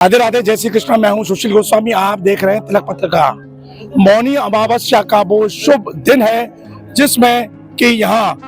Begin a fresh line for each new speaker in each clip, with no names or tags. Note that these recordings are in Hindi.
राधे राधे, जय श्री कृष्णा। मैं हूं सुशील गोस्वामी। आप देख रहे हैं तिलक पत्रिका। मौनी अमावस्या का वो शुभ दिन है जिसमें कि यहाँ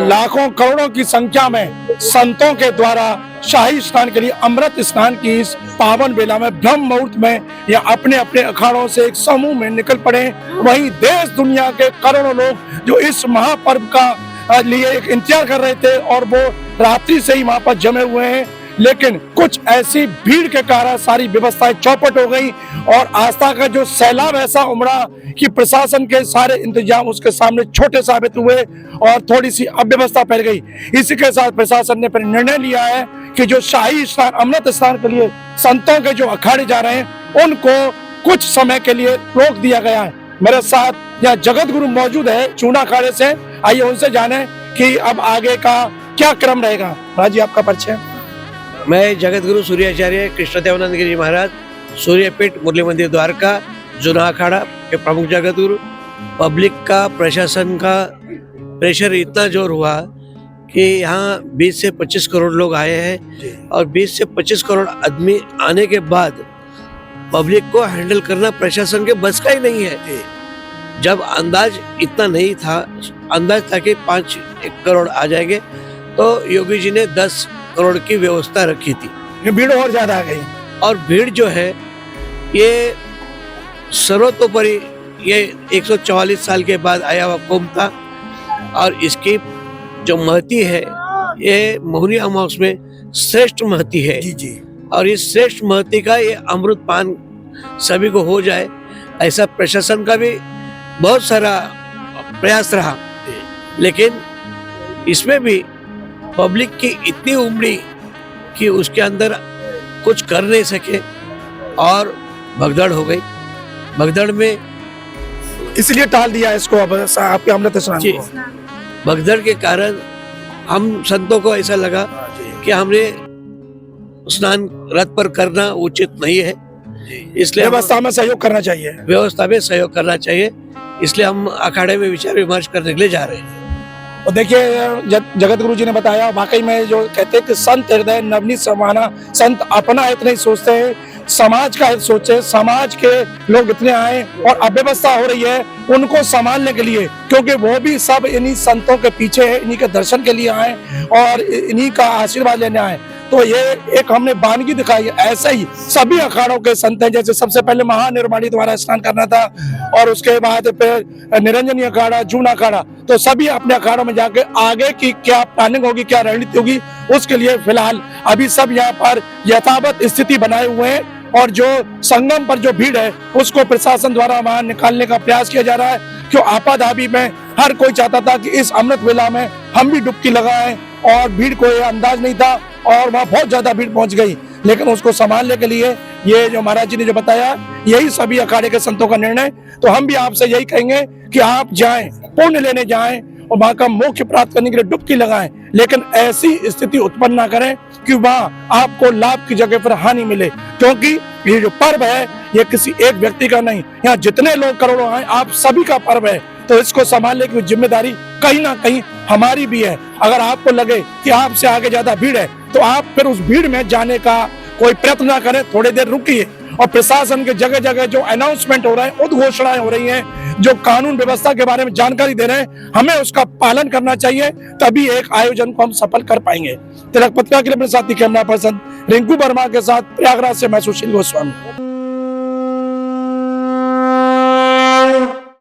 लाखों करोड़ों की संख्या में संतों के द्वारा शाही स्नान के लिए अमृत स्नान की इस पावन बेला में ब्रह्म मुहूर्त में या अपने अपने अखाड़ों से एक समूह में निकल पड़े। वहीं देश दुनिया के करोड़ों लोग जो इस महापर्व का लिए एक इंतजार कर रहे थे और वो रात्रि से ही वहां पर जमे हुए हैं, लेकिन कुछ ऐसी भीड़ के कारण सारी व्यवस्थाएं चौपट हो गई और आस्था का जो सैलाब ऐसा उमड़ा कि प्रशासन के सारे इंतजाम उसके सामने छोटे साबित हुए और थोड़ी सी अव्यवस्था फैल गई। इसी के साथ प्रशासन ने फिर निर्णय लिया है कि जो शाही स्नान अमृत स्नान के लिए संतों के जो अखाड़े जा रहे हैं उनको कुछ समय के लिए रोक दिया गया है। मेरे साथ यहाँ जगत गुरु मौजूद है चूना अखाड़े से। आइए उनसे जाने कि अब आगे का क्या क्रम रहेगा। राजी, आपका परिचय।
मैं जगत गुरु सूर्याचार्य कृष्ण देवानंद गिरी महाराज, सूर्यपीठ मुरली मंदिर द्वारका, जूना अखाड़ा के प्रमुख जगत गुरु। पब्लिक का, प्रशासन का प्रेशर इतना जोर हुआ कि यहाँ 20 से 25 करोड़ लोग आए हैं और 20 से 25 करोड़ आदमी आने के बाद पब्लिक को हैंडल करना प्रशासन के बस का ही नहीं है। जब अंदाज इतना नहीं था, अंदाज था कि 5 करोड़ आ जाएंगे, तो योगी जी ने 10 करोड़ की व्यवस्था रखी थी।
ये भीड़ और ज्यादा आ गई
और भीड़ जो है ये सर्वतोपरि ये 144 साल के बाद आया हुआ कुंभ था और इसकी जो महती है ये मौनी अमावस में श्रेष्ठ महती है।
जी।
और इस श्रेष्ठ महती का ये अमृत पान सभी को हो जाए, ऐसा प्रशासन का भी बहुत सारा प्रयास रहा, लेकिन इसमें भी पब्लिक की इतनी उमड़ी कि उसके अंदर कुछ कर नहीं सके और भगदड़ हो गई। भगदड़ में
इसलिए टाल दिया इसको अब आपके अमृत स्नान को।
भगदड़ के कारण हम संतों को ऐसा लगा कि हमने स्नान रथ पर करना उचित नहीं है, इसलिए
व्यवस्था में सहयोग करना चाहिए।
व्यवस्था में सहयोग करना चाहिए, इसलिए हम अखाड़े में विचार विमर्श करने के लिए जा रहे हैं।
और देखिए जगत गुरु जी ने बताया, वाकई में जो कहते हैं कि संत हृदय नवनीत समाना, संत अपना हित नहीं सोचते हैं, समाज का हित सोचे। समाज के लोग इतने आए और अव्यवस्था हो रही है उनको संभालने के लिए, क्योंकि वो भी सब इन्हीं संतों के पीछे है, इन्हीं के दर्शन के लिए आए और इन्हीं का आशीर्वाद लेने आए। तो ये एक हमने वानगी दिखाई है। ऐसे ही सभी अखाड़ों के संत हैं, जैसे सबसे पहले महानिर्वाणी द्वारा स्नान करना था और उसके बाद फिर निरंजनी अखाड़ा, जूना अखाड़ा, तो सभी अपने अखाड़ों में जाके आगे की क्या प्लानिंग होगी, क्या रणनीति होगी, उसके लिए फिलहाल अभी सब यहाँ पर यथावत स्थिति बनाए हुए हैं और जो संगम पर जो भीड़ है उसको प्रशासन द्वारा वहां निकालने का प्रयास किया जा रहा है। क्यों आपाधापी में हर कोई चाहता था कि इस अमृत वेला में हम भी डुबकी लगाएं और भीड़ को ये अंदाज नहीं था और वहाँ बहुत ज्यादा भीड़ पहुंच गई, लेकिन उसको संभालने के लिए ये जो महाराज जी ने जो बताया, यही सभी अखाड़े के संतों का निर्णय। तो हम भी आपसे यही कहेंगे कि आप जाएं, पुण्य लेने जाएं और वहां का मोक्ष प्राप्त करने के लिए डुबकी लगाएं, लेकिन ऐसी स्थिति उत्पन्न ना करें कि वहां आपको लाभ की जगह पर हानि मिले, क्योंकि ये जो पर्व है ये किसी एक व्यक्ति का नहीं, यहाँ जितने लोग करोड़ों आए आप सभी का पर्व है। तो इसको संभालने की जिम्मेदारी कहीं ना कहीं हमारी भी है। अगर आपको लगे कि आपसे आगे ज्यादा भीड़ है तो आप फिर उस भीड़ में जाने का कोई प्रयत्न ना करें, थोड़ी देर रुकिए। और प्रशासन के जगह जगह जो अनाउंसमेंट हो रहा है, उद्घोषणाएं हो रही हैं, जो कानून व्यवस्था के बारे में जानकारी दे रहे हैं, हमें उसका पालन करना चाहिए, तभी एक आयोजन को हम सफल कर पाएंगे। तिलक पत्रिका के लिए अपने साथी कैमरा पर्सन रिंकू वर्मा के साथ प्रयागराज से मैं सुशील गोस्वामी।